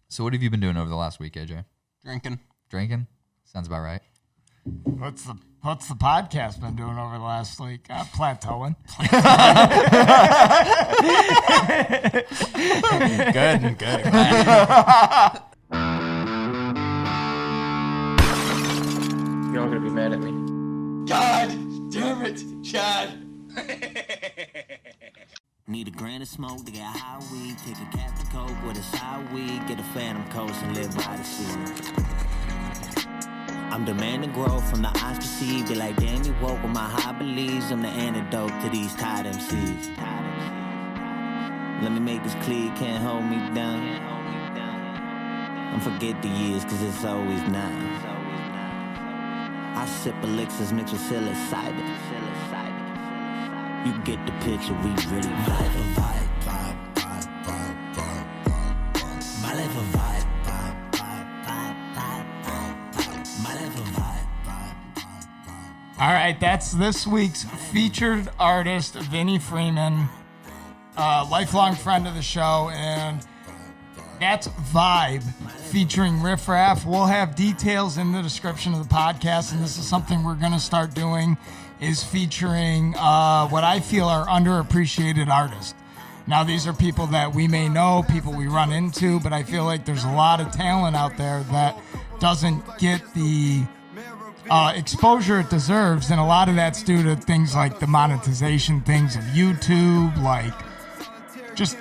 So what have you been doing over the last week, AJ? Drinking? Sounds about right. What's the podcast been doing over the last week? Plateauing. Good. You're all gonna be mad at me. God damn it, Chad. Need a grand of smoke to get high weed. Take a Captain Coke with a side weed. Get a Phantom Coast and live by the sea. I'm demanding growth from the eyes perceived. They like, damn, you woke with my high beliefs. I'm the antidote to these tired MCs. Let me make this clear, can't hold me down. And forget the years, cause it's always now. I sip elixirs mixed with psilocybin. You get the picture, we really vibe. My life a vibe. My life a vibe. All right, that's this week's featured artist, Vinny Freeman, lifelong friend of the show, and that's Vibe featuring Riff Raff. We'll have details in the description of the podcast, and this is something we're going to start doing, is featuring what I feel are underappreciated artists. Now, these are people that we may know, people we run into, but I feel like there's a lot of talent out there that doesn't get the exposure it deserves, and a lot of that's due to things like the monetization things of YouTube, like just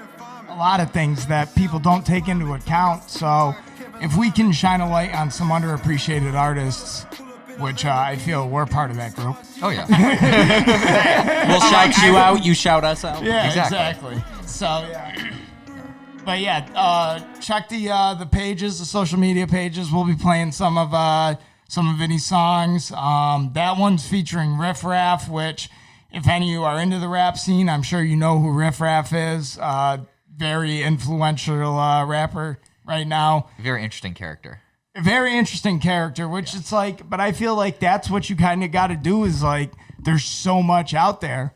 a lot of things that people don't take into account. So if we can shine a light on some underappreciated artists, which I feel we're part of that group. Oh, yeah. We'll shout you out, you shout us out. Yeah, exactly. So, yeah. But, yeah, check the pages, the social media pages. We'll be playing some of Vinny's songs. That one's featuring Riff Raff, which, if any of you are into the rap scene, I'm sure you know who Riff Raff is. Very influential rapper right now. Very interesting character. A very interesting character, which it's like, but I feel like that's what you kind of got to do is like, there's so much out there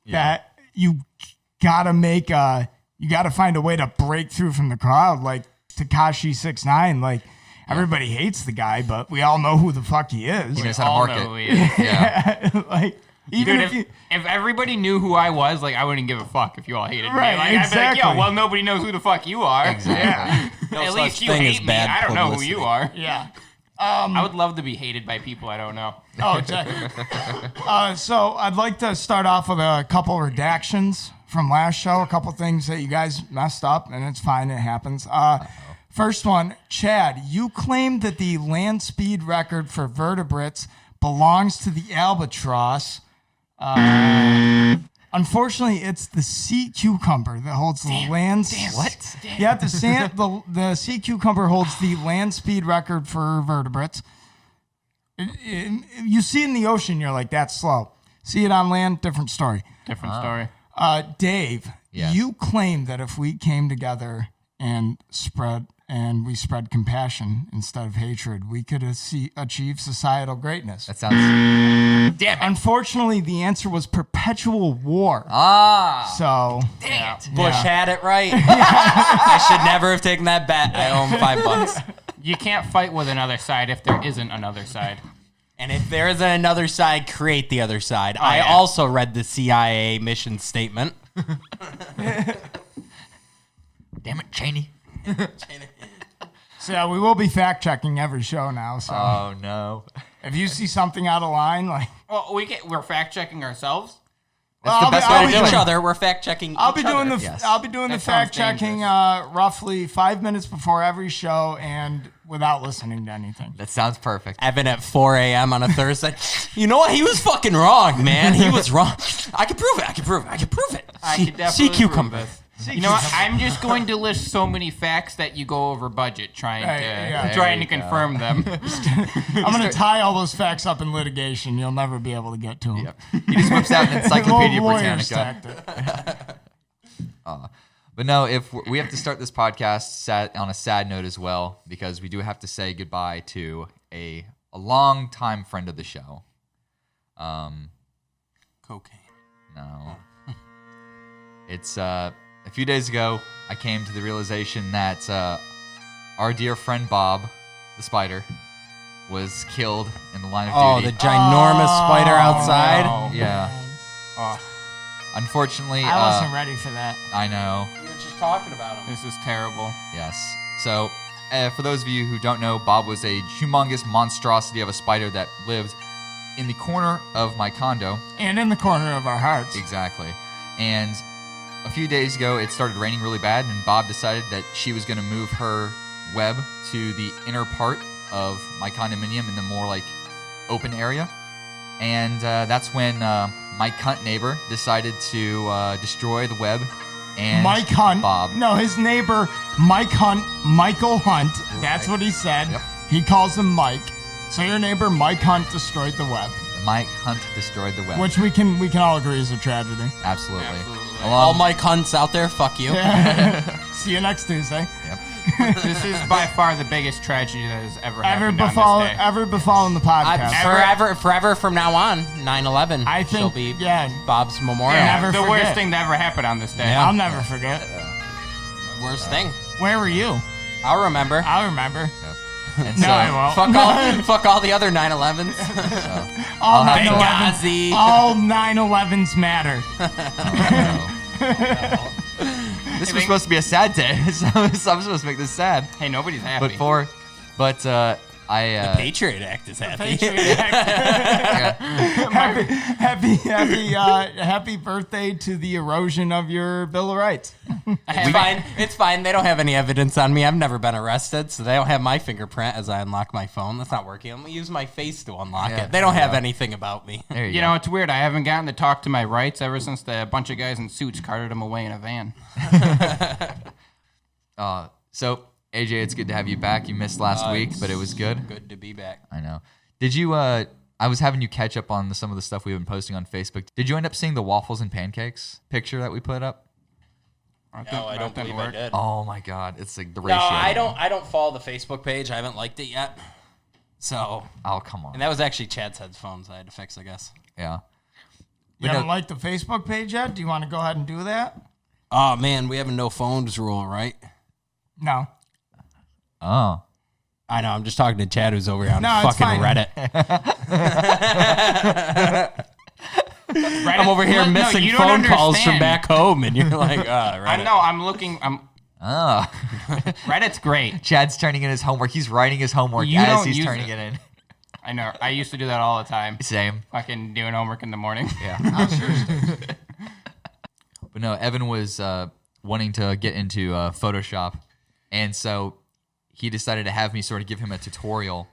that you got to you got to find a way to break through from the crowd. Like Tekashi 6ix9ine, like everybody hates the guy, but we all know who the fuck he is. He knows how to market. Know who he is. Yeah. Like, even Dude, if everybody knew who I was, like, I wouldn't give a fuck if you all hated Right, me. Like, exactly. I'd be like, yo, well, nobody knows who the fuck you are. Exactly. No At such least you thing as hate me. bad I don't know who publicity. you are. Yeah. I would love to be hated by people I don't know. Oh, exactly. So I'd like to start off with a couple redactions from last show, a couple things that you guys messed up, and it's fine, it happens. First one, Chad, you claimed that the land speed record for vertebrates belongs to the albatross. Unfortunately, it's the sea cucumber that holds the land. What? Yeah, the sea cucumber holds the land speed record for vertebrates. You see it in the ocean, you're like, that's slow. See it on land, different story. Different story. Dave, Yes. you claimed that if we came together and we spread compassion instead of hatred, we could achieve societal greatness. That sounds... Damn it. Unfortunately, the answer was perpetual war. So, Dang it. Bush had it right. I should never have taken that bet. I owe him $5. You can't fight with another side if there isn't another side. And if there isn't another side, create the other side. I yeah. also read the CIA mission statement. Damn it, Cheney. So yeah, we will be fact checking every show now. So Oh, no. if you see something out of line, like Well, we're fact checking ourselves. That's the best I'll way be to do Each it. other, we're fact checking. I'll be doing the Yes. I'll be doing the That sounds fact checking dangerous. roughly 5 minutes before every show and without listening to anything. That sounds perfect. Evan at 4 a.m. on a Thursday. You know what? He was fucking wrong, man. He was wrong. I can prove it. I can prove it. I can prove it. I could definitely Sea prove cucumber. this. You know what? I'm just going to list so many facts that you go over budget trying There you confirm them. I'm going to tie all those facts up in litigation. You'll never be able to get to them. Yep. He just whips out an Encyclopedia Lawyer's Britannica. tactic. But no, if we have to start this podcast on a sad note as well, because we do have to say goodbye to a long-time friend of the show. Cocaine. No. It's a few days ago, I came to the realization that our dear friend Bob, the spider, was killed in the line of Oh, duty. the ginormous spider outside. Oh, Yeah. oh, Unfortunately, I wasn't ready for that. I know. You were just talking about him. this is terrible. Yes. So, for those of you who don't know, Bob was a humongous monstrosity of a spider that lived in the corner of my condo. And in the corner of our hearts. Exactly. And a few days ago, it started raining really bad, and Bob decided that she was going to move her web to the inner part of my condominium in the more like open area. And that's when my cunt neighbor decided to destroy the web. And Mike Hunt. Bob. No, his neighbor, Mike Hunt, Michael Hunt. That's what he said. Yep. He calls him Mike. So your neighbor, Mike Hunt, destroyed the web, Mike Hunt destroyed the web. which we can all agree is a tragedy. Absolutely. All Mike Hunts out there, fuck you. See you next Tuesday. Yep. This is by far the biggest tragedy that has ever happened on this day. Ever befallen the podcast. Forever from now on, 9/11. I think, she'll be yeah. Bob's memorial. Yeah. Never the forget. worst thing that ever happened on this day. Yeah. I'll never forget. Worst thing. Where were you? I'll remember. I'll remember. And No, so, I won't. Fuck all the other 9/11s. All have 9/11s. Benghazi. All 9/11s matter. this was supposed to be a sad day, so I'm supposed to make this sad. Hey, nobody's happy. I Patriot Act is happy. Happy birthday to the erosion of your Bill of Rights. It's fine. It's fine. They don't have any evidence on me. I've never been arrested, so they don't have my fingerprint as I unlock my phone. That's not working. I'm gonna use my face to unlock Yeah, it. They don't have yeah. anything about me. there you You go. know, it's weird. I haven't gotten to talk to my rights ever since the bunch of guys in suits carted them away in a van. So AJ, it's good to have you back. You missed last week, but it was good. Good to be back. I know. Did you? I was having you catch up on some of the stuff we've been posting on Facebook. Did you end up seeing the waffles and pancakes picture that we put up? No, I don't believe I did. Oh my God, it's like the No, ratio. I don't follow the Facebook page. I haven't liked it yet. So, Oh come on. and that was actually Chad's headphones I had to fix, I guess. Yeah. You But haven't no- liked the Facebook page yet? Do you want to go ahead and do that? Oh man, we have a no phones rule, right? No. Oh. I know. I'm just talking to Chad, who's over here on No, it's fucking fine. Reddit. I'm over here missing you don't phone calls from understand. back home, and you're like, Reddit. I know. I'm looking. Oh. Reddit's great. Chad's turning in his homework. He's writing his homework You as don't he's use turning it. it in. I know. I used to do that all the time. Same. Fucking doing homework in the morning. Yeah. But no, Evan was wanting to get into Photoshop, and so he decided to have me sort of give him a tutorial.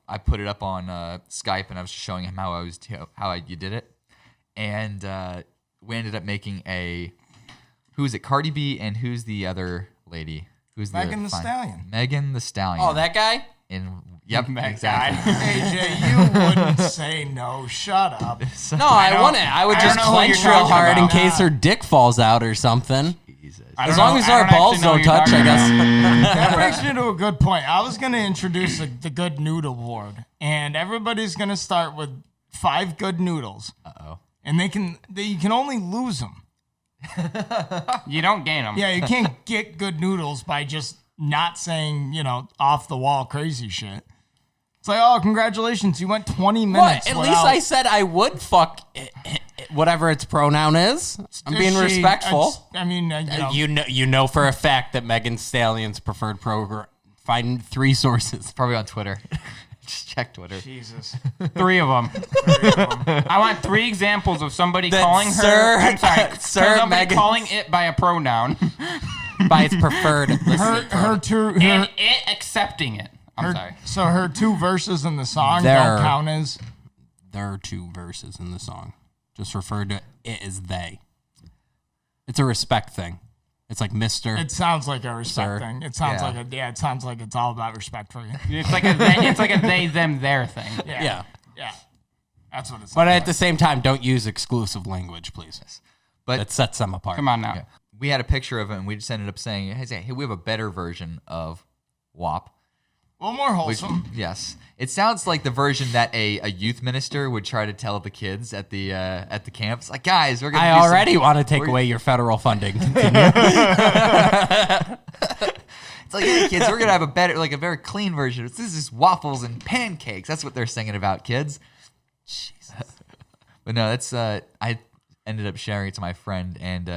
I put it up on Skype, and I was just showing him how you did it, and we ended up making who's it? Cardi B, and who's the other lady? Who's Megan Thee Stallion. Megan Thee Stallion. Oh, that guy? Yep, That exactly. AJ, you wouldn't say no. Shut up. No, I wouldn't. I would I just don't know who clench you're real talking hard in about. case her dick falls out or something. Jesus. As long as our balls don't touch, I guess. That brings me to a good point. I was going to introduce the good noodle board, and everybody's going to start with 5 good noodles. Uh-oh. And you can only lose them. You don't gain them. Yeah, you can't get good noodles by just not saying, off the wall crazy shit. It's like, oh, congratulations, you went 20 minutes. What? At least I said I would fuck whatever its pronoun is. I'm being respectful. You know for a fact that Megan Stallion's preferred program. Find 3 sources. Probably on Twitter. Just check Twitter. Jesus. 3 of them. I want 3 examples of somebody That calling her. Sir- I'm sorry. Sir somebody Megan- calling it by a pronoun. By its preferred listening program. And it accepting it. I'm sorry. So her 2 verses in the song There. don't count as. There are 2 verses in the song. Just refer to it as they. It's a respect thing. It's like Mr. It sounds like a respect Sir. thing. It sounds Yeah. it sounds like it's all about respect for you. It's like a they them their thing. Yeah. Yeah. That's what it's But like. at the same time, don't use exclusive language, please. But That sets them apart. Come on now. we had a picture of it, and we just ended up saying, hey, we have a better version of WAP. A little more Which, wholesome. yes. It sounds like the version that a youth minister would try to tell the kids at the camps. Like, guys, we're going to I already want to take away your federal funding. Continue. It's It's like, hey, kids, we're going to have a very clean version. This is waffles and pancakes. That's what they're singing about, kids. Jesus. But no, that's, I ended up sharing it to my friend, and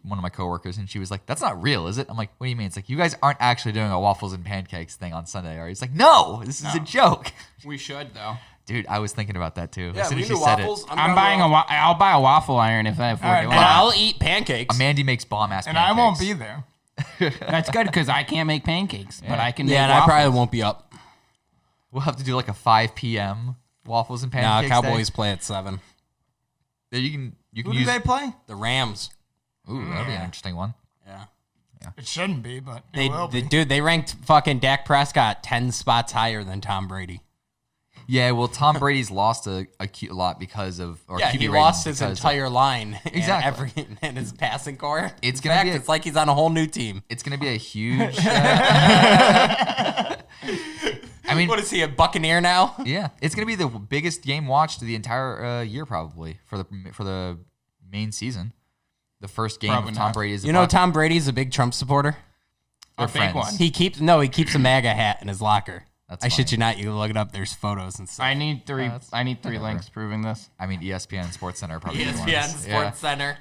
one of my coworkers, and she was like, that's not real, is it? I'm like, what do you mean? It's like, you guys aren't actually doing a waffles and pancakes thing on Sunday, are you? It's like, no, this is a joke. We should, though. Dude, I was thinking about that too. Yeah, as soon we as do she said waffles. it. I'll buy a waffle iron if that. right, And I'll eat pancakes. Mandy makes bomb-ass And pancakes. I won't be there. That's good because I can't make pancakes, but I can. Yeah, make and waffles. I probably won't be up. We'll have to do like a 5 p.m. waffles and Nah, pancakes Cowboys day. play at 7. Yeah, you can Who do use. they play? The Rams. Ooh, that'd be an interesting one. Yeah. It shouldn't be, but They, it will be. dude, they ranked fucking Dak Prescott 10 spots higher than Tom Brady. Yeah, well, Tom Brady's lost a lot because of. Or Yeah, QB he rating lost his because entire line. Exactly. And his passing core. It's In gonna fact, be a- it's like he's on a whole new team. It's gonna be a huge. I mean, What is he, a Buccaneer now? yeah, it's gonna be the biggest game watched of the entire year probably for the main season. The first game Probably of Tom not. Brady is. You know, Tom Brady's a big Trump supporter. They're A big friends. one. He keeps a MAGA hat in his locker. That's I shit funny. you not. You can look it up. There's photos and stuff. I need three. That's- I need three whatever. links proving this. I mean, ESPN Sports Center are probably the ESPN ones. Sports Center,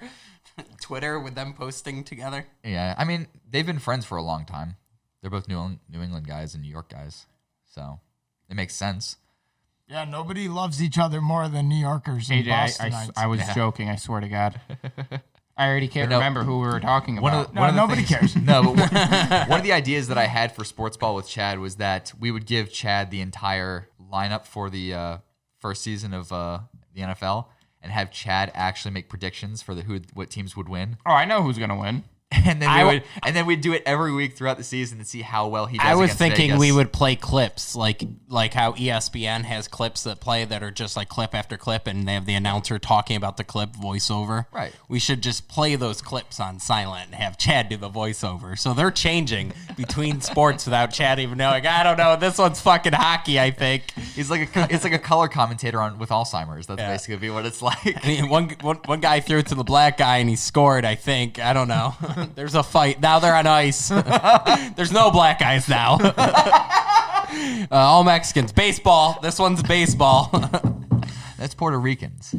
Twitter with them posting together. Yeah, I mean, they've been friends for a long time. They're both New England guys and New York guys, so it makes sense. Yeah, nobody loves each other more than New Yorkers and AJ, Bostonites. I was joking. I swear to God. I already can't But no, remember who we were talking about. Nobody cares. No, but one of the ideas that I had for sports ball with Chad was that we would give Chad the entire lineup for the first season of the NFL, and have Chad actually make predictions for what teams would win, Oh, I know who's gonna win. and then we'd do it every week throughout the season and see how well he does. I was against thinking Vegas. we would play clips like how ESPN has clips that play that are just like clip after clip, and they have the announcer talking about the clip voiceover. Right. We should just play those clips on silent and have Chad do the voiceover. So they're changing between sports without Chad even knowing. I don't know. This one's fucking hockey, I think. It's like a color commentator with Alzheimer's. That's basically what it's like. I mean, one guy threw it to the black guy and he scored, I think. I don't know. There's a fight. Now they're on ice. There's no black guys now. All Mexicans. Baseball. This one's baseball. That's Puerto Ricans.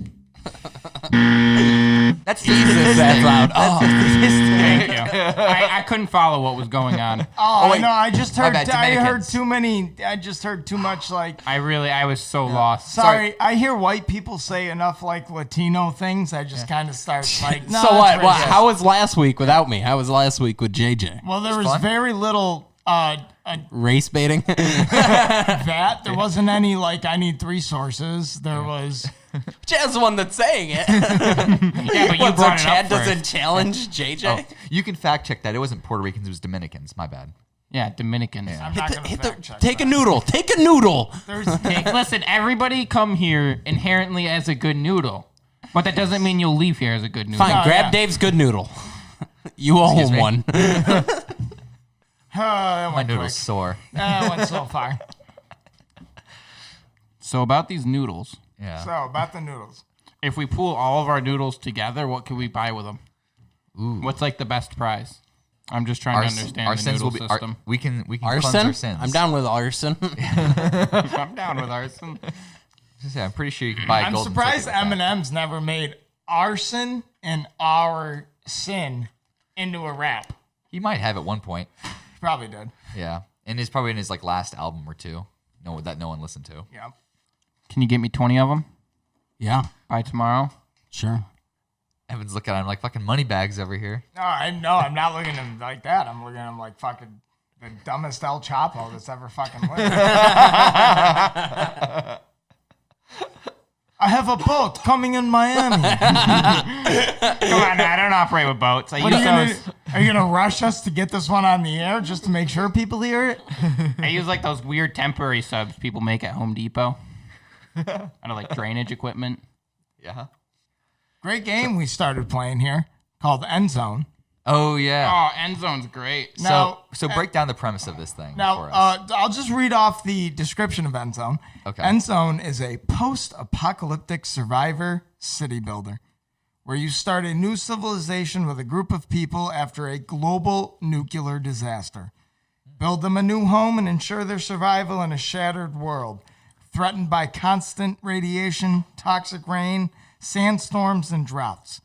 That's Jesus, that's loud. Oh, Thank you. I couldn't follow what was going on. Oh, wait. no, I just My heard. bad, I heard Dominicans. too many. I just heard too much. Like, I was so lost. sorry, I hear white people say enough like Latino things. I just kind of start like. No, so that's what? racist. How was last week without me? How was last week with JJ? Well, there was fun. very little. Race baiting? That there wasn't any like I need 3 sources. There was. Chad's the one that's saying it. Yeah, but you What, so brought it Chad up doesn't first. challenge JJ? Oh, you can fact check that. It wasn't Puerto Ricans. It was Dominicans. My bad. Yeah, Dominicans. I'm not gonna fact check Take a that. noodle. Take a noodle. There's Listen, everybody come here inherently as a good noodle, but that doesn't mean you'll leave here as a good noodle. Fine, No, grab yeah. Dave's good noodle. You owe Excuse him me? one. that My went noodle's quick. sore. That went so far. So about these noodles, Yeah. So about the noodles. if we pool all of our noodles together, what can we buy with them? Ooh. What's like the best prize? I'm just trying to understand our the sins noodle will be. system. We can cleanse Arson? our sins. I'm down with arson. I'm down with arson. Yeah, I'm pretty sure you can buy. a I'm golden surprised ticket with that. Eminem's never made arson and our sin into a rap. He might have at one point. He probably did. Yeah, and it's probably in his like last album or two. That no one listened to. Yeah. Can you get me 20 of them Yeah, by tomorrow? sure. Evan's looking at him like fucking money bags over here. No, I'm not looking at him like that. I'm looking at him like fucking the dumbest El Chapo that's ever fucking lived. I have a boat coming in Miami. Come on, I don't operate with boats. I What use are you gonna rush us to get this one on the air just to make sure people hear it? I use like those weird temporary subs people make at Home Depot. Out of like drainage equipment. Yeah. Great game we started playing here called End Zone. Oh yeah. Oh, end zone's great. Now- so break down the premise of this thing Now, for us. I'll just read off the description of End Zone. Okay. End Zone is a post-apocalyptic survivor city builder where you start a new civilization with a group of people after a global nuclear disaster. build them a new home and ensure their survival in a shattered world, threatened by constant radiation, toxic rain, sandstorms, and droughts.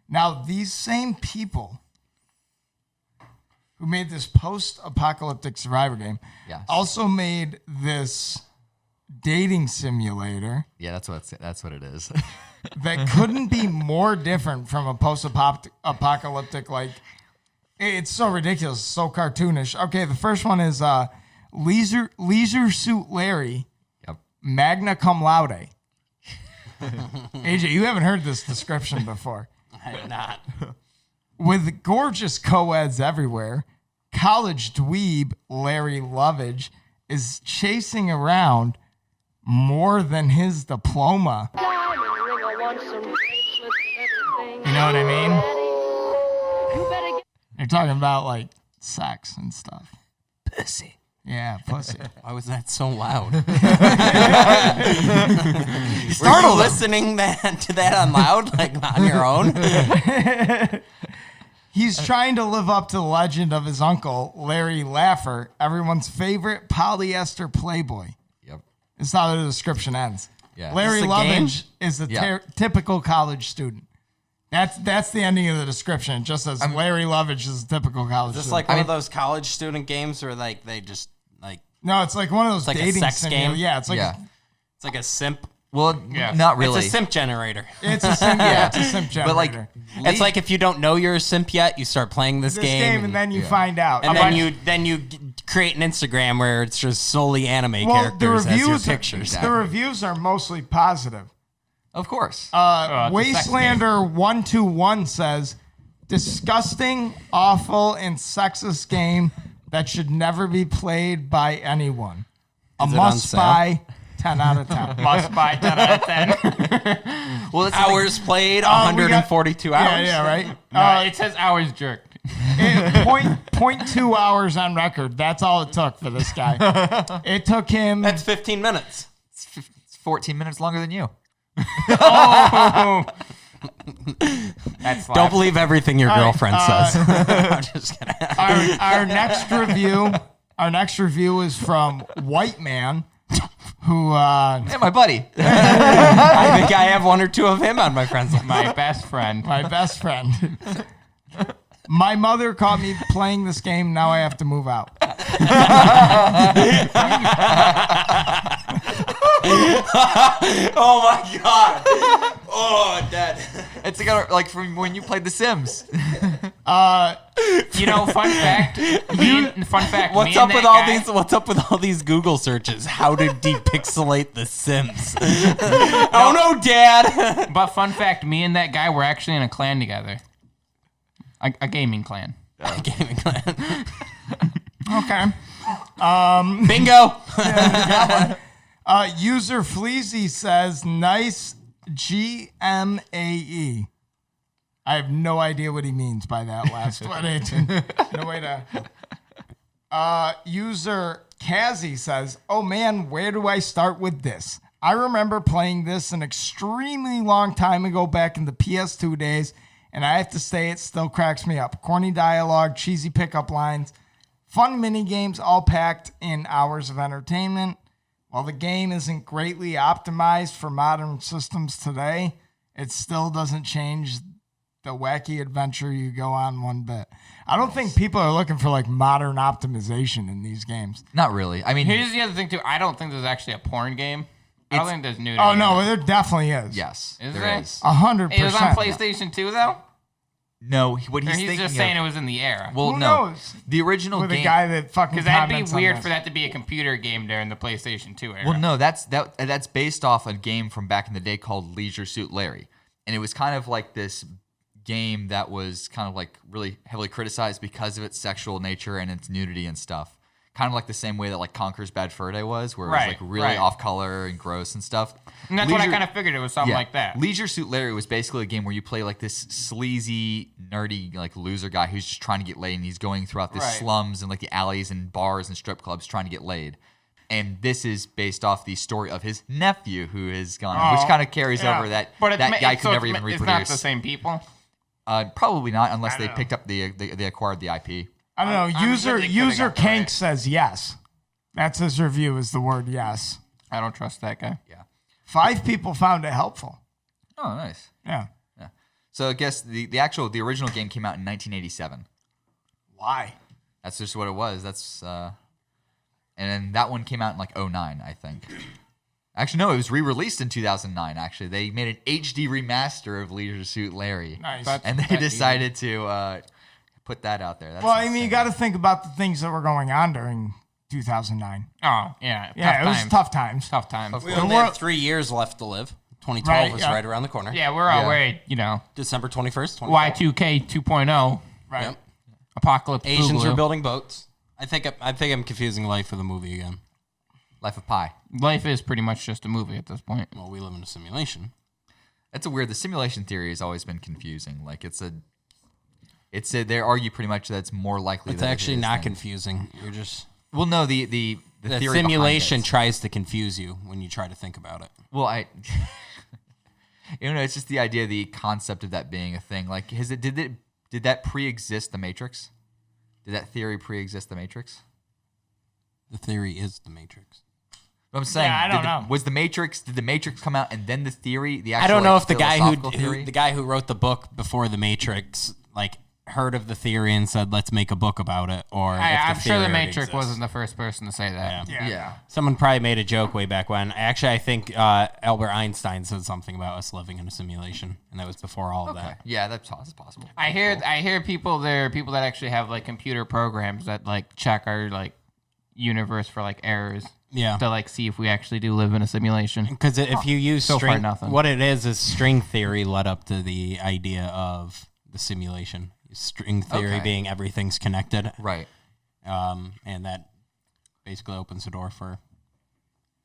Now, these same people who made this post-apocalyptic survivor game also made this dating simulator. Yeah, that's what it is. That couldn't be more different from a post-apocalyptic, like, it's so ridiculous, so cartoonish. Okay, the first one is Leisure Suit Larry, magna cum laude. AJ, you haven't heard this description before. I have not. With gorgeous co-eds everywhere, college dweeb Larry Lovage is chasing around more than his diploma. You know what I mean? You're talking about like sex and stuff. Pussy. Yeah, pussy. Why was that so loud? Were you listening to that on loud, like on your own? He's trying to live up to the legend of his uncle, Larry Laffer, everyone's favorite polyester playboy. Yep. It's how the description ends. Yeah. Larry Lovage is a typical college student. That's the ending of the description. It just says Larry Lovage is a typical college student. Is this like one of those college student games where like they just like... No, it's like one of those like dating a sex game. Yeah, it's like it's like a simp. Well, not really. It's a simp generator. It's a simp. Yeah, it's a simp generator. But like, it's like if you don't know you're a simp yet, you start playing this game, and then you find out, and then you create an Instagram where it's just solely anime characters as your pictures. The reviews are mostly positive. Of course. Wastelander121 says, disgusting, awful, and sexist game that should never be played by anyone. A must-buy 10 out of 10. Must-buy 10 out of 10. Well, hours played, 142 hours. Yeah, right? It says hours jerked. 0.2 hours on record. That's all it took for this guy. It took him... That's 15 minutes. It's 14 minutes longer than you. Don't believe everything your girlfriend says. I'm just kidding. Our next review is from White Man, who hey, my buddy. I think I have one or two of him on my friends list. My best friend. My mother caught me playing this game. Now I have to move out. Oh my god! Oh, I'm dead. It's like from when you played The Sims. Fun fact. What's up with all these? What's up with all these Google searches? How to depixelate The Sims? Oh no, Dad! But fun fact, me and that guy were actually in a clan together. A gaming clan. A gaming clan. Okay. Bingo. User Fleazy says, nice GMAE. I have no idea what he means by that last one. No way to. User Kazi says, oh man, where do I start with this? I remember playing this an extremely long time ago back in the PS2 days, and I have to say it still cracks me up. Corny dialogue, cheesy pickup lines, fun mini games, all packed in hours of entertainment. While the game isn't greatly optimized for modern systems today, it still doesn't change the wacky adventure you go on one bit. I don't think people are looking for like modern optimization in these games. Not really. I mean, here's the other thing too. I don't think there's actually a porn game. I don't think there's nudity. Oh no, there definitely is. Yes, is there is. 100%. It was on PlayStation 2 though. No, what he's just saying it was in the era. Well, Who no, knows? The original with game. a guy that fucking because that'd be weird for that to be a computer game during the PlayStation 2 era. Well, no, that's based off a game from back in the day called Leisure Suit Larry, and it was kind of like this game that was kind of like really heavily criticized because of its sexual nature and its nudity and stuff. Kind of like the same way that like Conker's Bad Fur Day was, where it was like really off color and gross and stuff. And that's what I kind of figured it was something like that. Leisure Suit Larry was basically a game where you play like this sleazy, nerdy, like loser guy who's just trying to get laid, and he's going throughout the slums and like the alleys and bars and strip clubs trying to get laid. And this is based off the story of his nephew who is gone, which kind of carries over that that guy could never even reproduce. It's not the same people? Probably not, unless they picked up they acquired the IP. I don't know. User Kank says yes. That's his review. Is the word yes? I don't trust that guy. Yeah. 5 people found it helpful. Oh, nice. Yeah. So I guess the original game came out in 1987. Why? That's just what it was. And then that one came out in like 2009, I think. Actually, no, it was re-released in 2009. Actually, they made an HD remaster of Leisure Suit Larry. Nice. And they decided to put that out there. That's well, I mean, you got to think about the things that were going on during 2009. Oh, yeah. Yeah, it was tough times. Tough times. We only have 3 years left to live. 2012 is right around the corner. Yeah, we're all worried, December 21st, Y2K 2.0. Right. Yep. Apocalypse. Asians Boogaloo. are building boats. I think I'm confusing life with a movie again. Life of Pi. Life is pretty much just a movie at this point. Well, we live in a simulation. That's the simulation theory has always been confusing. Like they argue pretty much that it's more likely. It's that actually it is not than- confusing. You're just Well, no, the theory simulation behind it. tries to confuse you when you try to think about it. Well, it's just the idea, the concept of that being a thing. Like, did that pre-exist the Matrix? Did that theory pre-exist the Matrix? The theory is the Matrix. But I'm saying, I don't know. Did the Matrix come out and then the theory, the actual I don't know like, if the guy theory? the guy who wrote the book before the Matrix heard of the theory and said, let's make a book about it, or I'm if sure the theory already Matrix exists. wasn't the first person to say that. Yeah. Someone probably made a joke way back when. Actually, I think Albert Einstein said something about us living in a simulation, and that was before all of that. Yeah, that's possible. I hear people that actually have like computer programs that like check our like universe for like errors. Yeah. To like see if we actually do live in a simulation. Because if you use So far, string, nothing. what it is string theory led up to the idea of the simulation. String theory being everything's connected. Right. And that basically opens the door for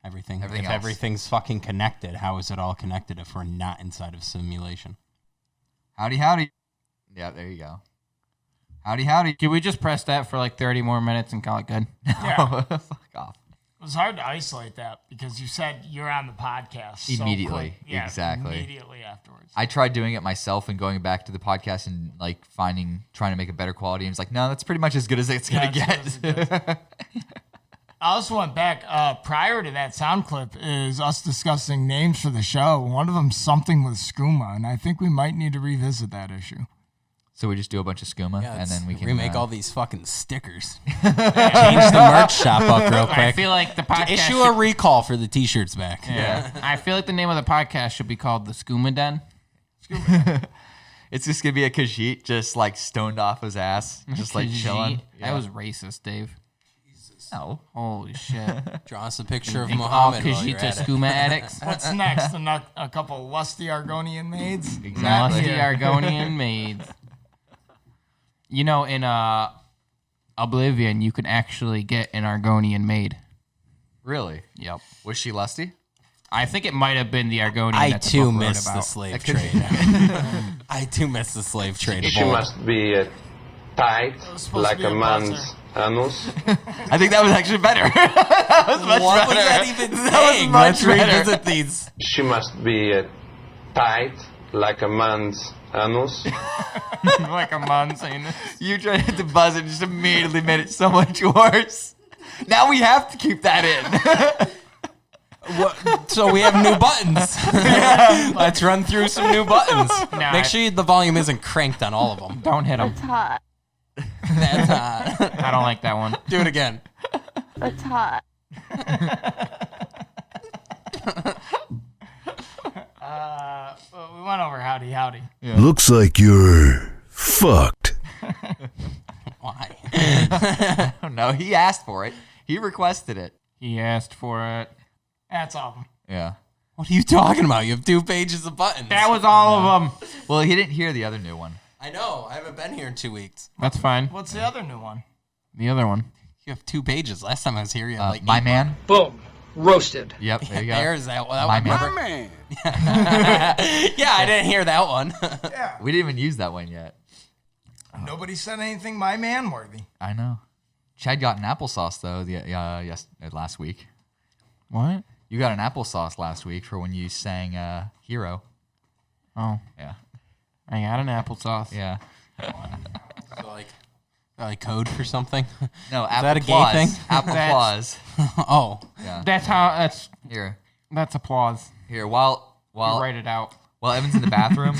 everything. Everything If else. everything's fucking connected, how is it all connected if we're not inside of simulation? Howdy, howdy. Yeah, there you go. Howdy, howdy. Can we just press that for like 30 more minutes and call it good? Yeah. Fuck off. It was hard to isolate that because you said you're on the podcast so Immediately. quick. Yeah, Exactly. Immediately afterwards. I tried doing it myself and going back to the podcast and like trying to make a better quality. And it's like, no, that's pretty much as good as it's going to get. I also went back prior to that sound clip is us discussing names for the show. One of them something with skooma, and I think we might need to revisit that issue. So we just do a bunch of skooma and then we can remake all these fucking stickers. Change the merch shop up real quick. I feel like the podcast Issue a recall for the t-shirts back. Yeah. I feel like the name of the podcast should be called The Skooma Den. It's just going to be a Khajiit just like stoned off his ass, just like chilling. Khajiit? That was racist, Dave. No. Holy shit. Draw us a picture of Think all Muhammad while you're Khajiits are at it. skooma addicts? What's next? A couple lusty Argonian maids? Exactly. Lusty Argonian maids. You know, in Oblivion, you can actually get an Argonian maid. Really? Yep. Was she lusty? I think it might have been the Argonian. I that the too book wrote miss the about. slave trade. I too miss the slave trade. She must be tight like a man's anus. I think that was actually better. That was much What was better. that even That was saying? much Let's better. revisit these. She must be tight like a man's anus. Like a man saying this. You tried to hit the buzzer and just immediately made it so much worse. Now we have to keep that in. So we have new buttons. Let's run through some new buttons. Nah, Make sure the volume isn't cranked on all of them. Don't hit him. hot. That's hot. I don't like that one. Do it again. It's hot. We went over howdy howdy. Looks like you're fucked. Why? No, he asked for it. He requested it. He asked for it. That's awesome. Yeah. What are you talking about? You have 2 pages of buttons. That was all of them. Well, he didn't hear the other new one. I know. I haven't been here in 2 weeks. That's fine. What's the other new one? The other one. You have 2 pages. Last time I was here, you had like My 8. Man. Boom. Roasted. Yep, there you go. There's that one. My That Man. one. Yeah, I didn't hear that one. Yeah. We didn't even use that one yet. Nobody said anything my man worthy. I know. Chad got an applesauce though. Last week. What? You got an applesauce last week for when you sang "Hero." Oh, Yeah. I got an applesauce. Yeah. So, like, Like code for something? No, Is that a gay thing? Apple applause. Oh. Yeah. Here. That's applause. Here, while You write it out. While Evan's in the bathroom.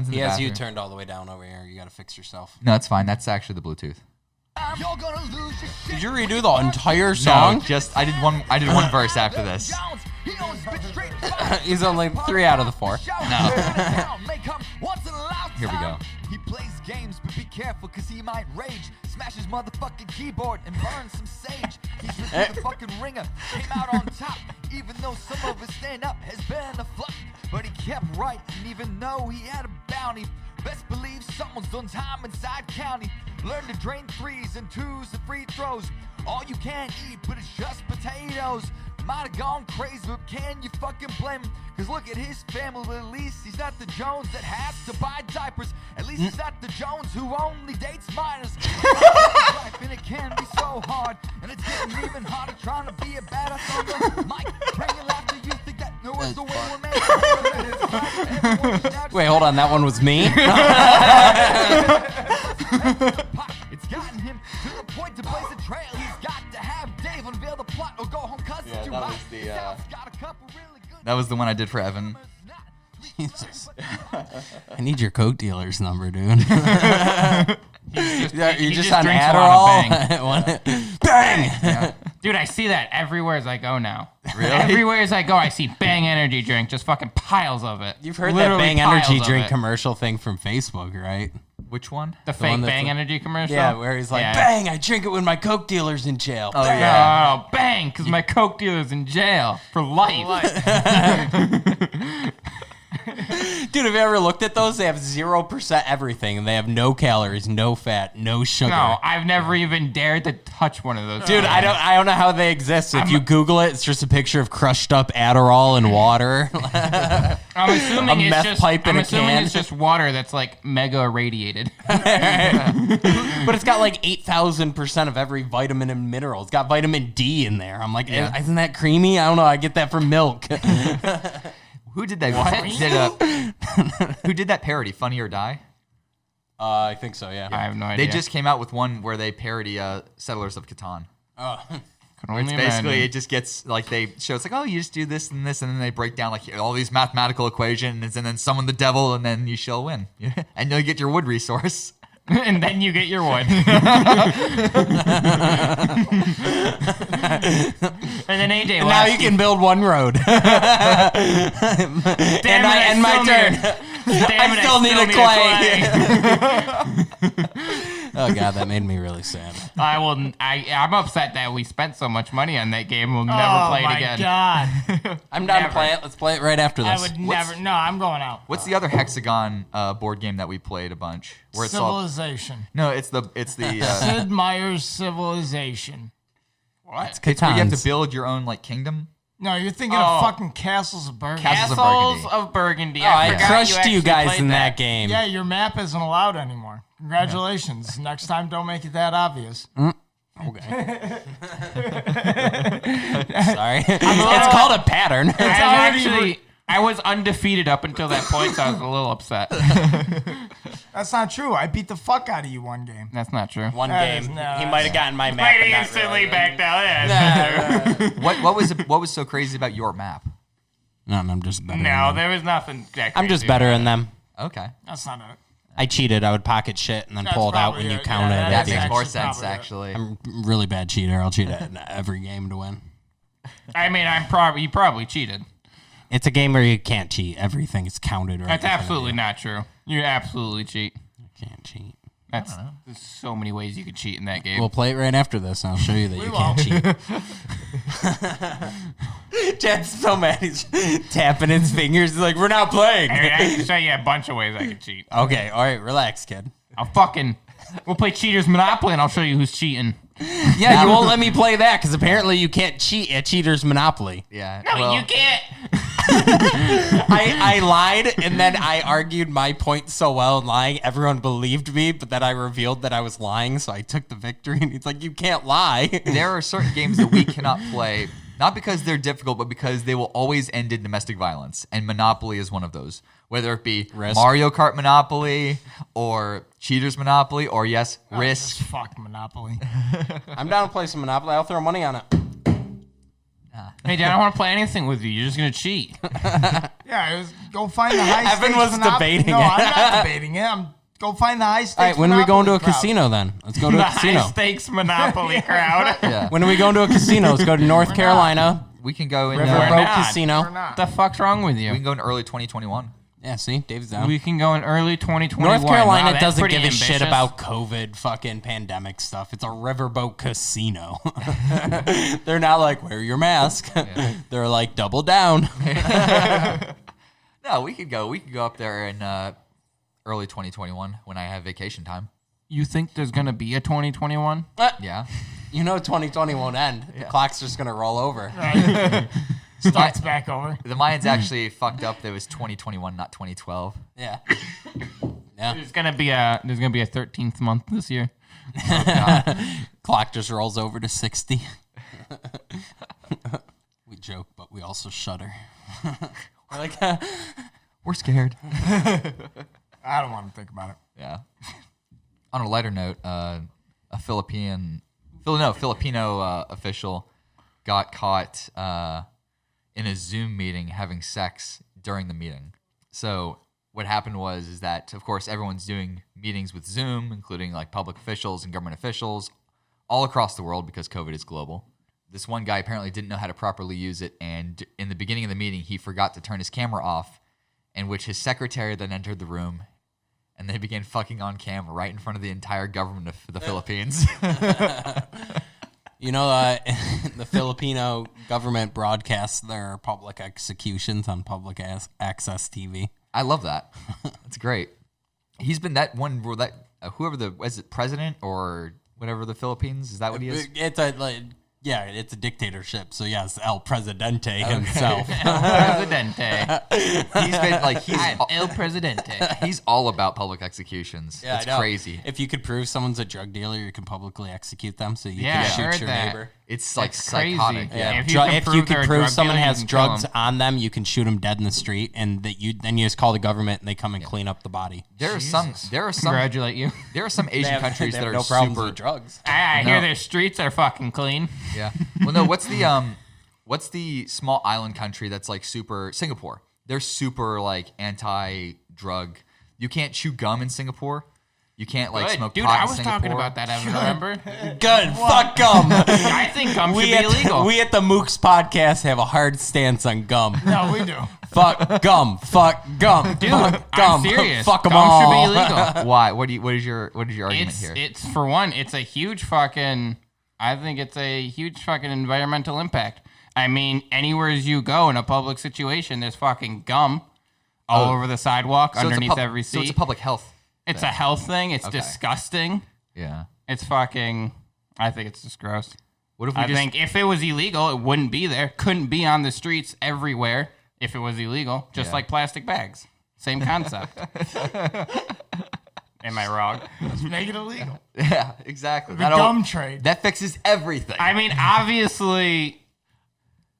He has you turned all the way down over here. You got to fix yourself. No, it's fine. That's actually the Bluetooth. Did you redo the entire song? No, just I did one verse after this. He's only 3 out of the 4. No. Here we go. He plays games, but be careful, cause he might rage. Smash his motherfucking keyboard and burn some sage. He's the fucking ringer, came out on top. Even though some of his stand-up has been a flop. But he kept right, and even though he had a bounty, best believe someone's done time inside county. Learn to drain 3s and 2s and free throws. All you can eat, but it's just potatoes. Might have gone crazy, but can you fucking blame him? Cause look at his family, at least he's not the Jones that has to buy diapers. At least he's not the Jones who only dates minors. And it can be so hard, and it's getting even harder trying to be a badass on the mic. Bringing laughter, you think that no one's the way we're made. Wait, hold on, that one was me? It's gotten him to the point to blaze a trail. He's got to have Dave unveil the plot or go home cause it's too hot. That was the one I did for Evan. Jesus. I need your coke dealer's number, dude. You're just on Adderall. Bang! Yeah. Dude, I see that everywhere as I go now. Really? Everywhere as I go, I see Bang energy drink, just fucking piles of it. You've heard Literally that Bang energy piles of drink it. commercial thing from Facebook, right? Which one? The fake one that's Bang like- energy commercial? Yeah, where he's like, Bang, I drink it when my coke dealer's in jail. Oh, Bang. yeah. Oh, bang, because my coke dealer's in jail for life. Dude, have you ever looked at those? They have 0% everything, and they have no calories, no fat, no sugar. No, I've never even dared to touch one of those. Dude, I don't know how they exist. If you Google it, it's just a picture of crushed up Adderall and water. I'm assuming A it's meth just pipe in a assuming can. it's just water that's like mega irradiated. But it's got like 8,000% of every vitamin and mineral. It's got vitamin D in there. I'm like, Yeah. isn't that creamy? I don't know. I get that from milk. Who did that? Who did that parody? Funny or Die? I think so, yeah. I have no idea. They just came out with one where they parody Settlers of Catan. Oh. Only Basically, it just gets like they show it's like, oh, you just do this and this, and then they break down like all these mathematical equations, and then summon the devil, and then you shall win, and you'll get your wood resource. And then you get your wood. And then AJ will Now ask you can build one road. Damn and my turn. I still need a clay. Oh god, that made me really sad. I'm upset that we spent so much money on that game. We'll never play it again. Oh my god. I'm down to play it. Let's play it right after this. I would never. No, I'm going out. What's the other hexagon board game that we played a bunch? Where it's all, Civilization. no, it's the Sid Meier's Civilization. What? it's where you have to build your own like kingdom. No, you're thinking of fucking Castles of Burgundy. Castles of Burgundy. Oh, I forgot crushed you actually guys played in that game. Yeah, your map isn't allowed anymore. Congratulations. Next time, don't make it that obvious. Okay. Sorry. It's called a pattern. I was undefeated up until that point, so I was a little upset. That's not true. I beat the fuck out of you one game. That's not true. One That game. is- no, He might have gotten my map. but not really. back down. What was so crazy about your map? No, I'm just better. No, than them. there was nothing. That I'm just crazy better about than them. Okay, That's not it. I cheated. I would pocket shit and then That's pull it out probably when you it. count Yeah, it. that at the makes end. more actually sense probably it. actually. I'm a really bad cheater. I'll cheat in every game to win. I mean, you probably cheated. It's a game where you can't cheat. Everything is counted right. That's in front of absolutely you. not true. You absolutely cheat. Can't cheat. There's so many ways you could cheat in that game. We'll play it right after this, and I'll show you that you can't cheat. Chad's so mad. He's tapping his fingers. He's like, we're not playing. I mean, I can show you a bunch of ways I can cheat. Okay, all right, relax, kid. We'll play Cheaters Monopoly, and I'll show you who's cheating. Yeah, you won't let me play that because apparently you can't cheat at Cheaters Monopoly. Yeah. No, well, you can't. I lied, and then I argued my point so well in lying, everyone believed me, but then I revealed that I was lying, so I took the victory, and he's like, you can't lie. There are certain games that we cannot play Not because they're difficult, but because they will always end in domestic violence. And Monopoly is one of those. Whether it be Risk. Mario Kart Monopoly or Cheaters Monopoly or, yes, Risk. Just fuck Monopoly. I'm down to play some Monopoly. I'll throw money on it. Hey, Dad, I don't want to play anything with you. You're just going to cheat. Yeah, go find the high stakes. Evan was debating it. No, I'm not debating it. Go find the high stakes. All right, when are we going to a crowd. casino then? Let's go to a casino. High stakes Monopoly crowd. Yeah. When are we going to a casino? Let's go to North Carolina. We can go in Riverboat not. Casino. What the fuck's wrong with you? we can go in early 2021. Yeah, see? Dave's down. We can go in early 2021. North Carolina Wow, that's doesn't pretty give a shit ambitious. about COVID fucking pandemic stuff. It's a riverboat casino. They're not like, wear your mask. They're like, double down. No, we could go. We could go up there in early 2021 when I have vacation time. You think there's going to be a 2021? Yeah. You know 2020 won't end. The clock's just going to roll over. Starts back over. The Mayans actually fucked up. There was 2021, not 2012. Yeah. There's going to be a 13th month this year. Clock just rolls over to 60. We joke, but we also shudder. We're like, We're scared. I don't want to think about it. Yeah. On a lighter note, a Filipino official got caught in a Zoom meeting having sex during the meeting. So what happened is that, of course, everyone's doing meetings with Zoom, including like public officials and government officials all across the world because COVID is global. This one guy apparently didn't know how to properly use it, and in the beginning of the meeting, he forgot to turn his camera off, in which his secretary then entered the room, and they began fucking on camera right in front of the entire government of the Philippines. you know, the Filipino government broadcasts their public executions on public access TV. I love that. That's great. He's been that one, whoever is it president or whatever the Philippines? Is that what he is? It's a dictatorship. So yes, El Presidente himself. El Presidente. He's been like I'm El Presidente. He's all about public executions. Yeah, it's crazy. If you could prove someone's a drug dealer, you can publicly execute them. So you Yeah, I can shoot heard your that. neighbor. It's like That's crazy. psychotic. Yeah. If you can prove they're a someone drug dealer, has you can kill drugs them. on them, you can shoot them dead in the street, and then you just call the government and they come and clean up the body. There are some Congratulate you. There are some Asian countries that are no problems super with drugs. I hear their streets are fucking clean. Yeah. Well, no. What's the small island country that's like super Singapore? They're super like anti-drug. You can't chew gum in Singapore. You can't like smoke Dude, pot I in was Singapore. talking about that, Evan, remember? Good. Fuck gum. I think gum should be illegal. We at the Mooks podcast have a hard stance on gum. No, we do. Fuck gum. Fuck gum. Dude, fuck gum. I'm serious. Fuck them Gum all. should be illegal. Why? What is your argument here? It's for one, it's a huge fucking. I think it's a huge fucking environmental impact. I mean, anywhere you go in a public situation, there's fucking gum all over the sidewalk, So underneath every seat. So it's a public health. It's a health thing. It's disgusting. Yeah. It's fucking. I think it's just gross. What if we I think if it was illegal, it wouldn't be there. Couldn't be on the streets everywhere if it was illegal. Just like plastic bags. Same concept. Am I wrong? Let's make it illegal. Yeah, exactly. The gum trade. That fixes everything. I mean, obviously,